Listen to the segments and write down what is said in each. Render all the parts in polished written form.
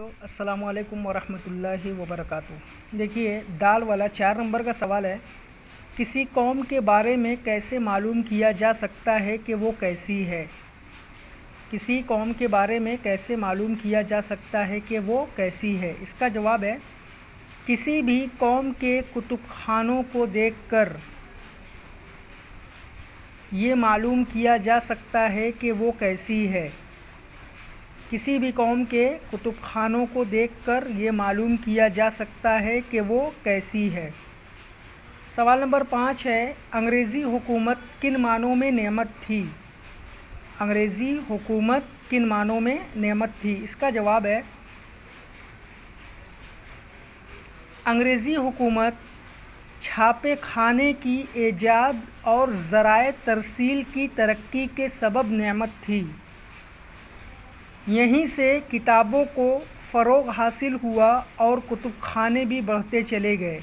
السلام علیکم ورحمۃ اللہ وبرکاتہ۔ دیکھیے دال والا 4 نمبر کا سوال ہے، کسی قوم کے بارے میں کیسے معلوم کیا جا سکتا ہے کہ وہ کیسی ہے؟ کسی قوم کے بارے میں کیسے معلوم کیا جا سکتا ہے کہ وہ کیسی ہے؟ اس کا جواب ہے کسی بھی قوم کے کتب خانوں کو دیکھ کر یہ معلوم کیا جا سکتا ہے کہ وہ کیسی ہے۔ کسی بھی قوم کے کتب خانوں کو دیکھ کر یہ معلوم کیا جا سکتا ہے کہ وہ کیسی ہے۔ سوال نمبر 5 ہے، انگریزی حکومت کن معنوں میں نعمت تھی؟ انگریزی حکومت کن معنوں میں نعمت تھی؟ اس کا جواب ہے انگریزی حکومت چھاپے خانے کی ایجاد اور ذرائع ترسیل کی ترقی کے سبب نعمت تھی۔ یہیں سے کتابوں کو فروغ حاصل ہوا اور کتب خانے بھی بڑھتے چلے گئے۔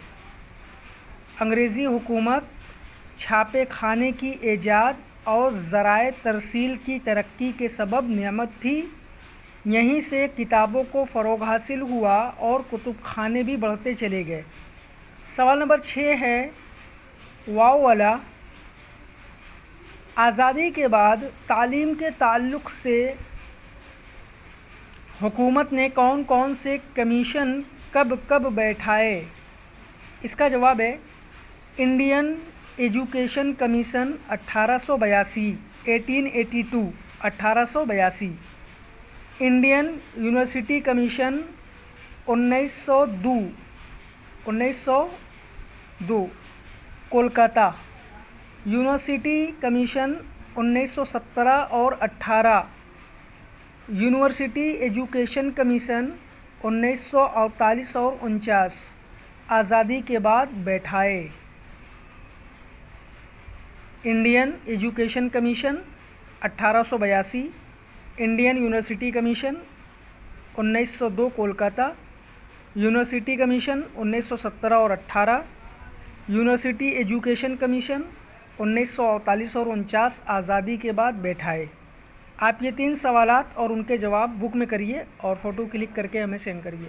انگریزی حکومت چھاپے خانے کی ایجاد اور ذرائع ترسیل کی ترقی کے سبب نعمت تھی۔ یہیں سے کتابوں کو فروغ حاصل ہوا اور کتب خانے بھی بڑھتے چلے گئے۔ سوال نمبر 6 ہے، واو والا، آزادی کے بعد تعلیم کے تعلق سے حکومت نے کون کون سے کمیشن کب کب بیٹھائے؟ اس کا جواب ہے Indian education commission 1882 Indian university commission 1902 Kolkata, university commission 1917 اور 18، یونیورسٹی ایجوکیشن کمیشن 1948 اور 49 آزادی کے بعد بیٹھائے۔ Indian education commission 1882، Indian university commission 1902 Kolkata, university commission 1917 اور 18، یونیورسٹی ایجوکیشن کمیشن 1948 اور 49 آزادی کے بعد بیٹھائے۔ آپ یہ 3 سوالات اور ان کے جواب بک میں کریے اور فوٹو کلک کر کے ہمیں سینڈ کریے۔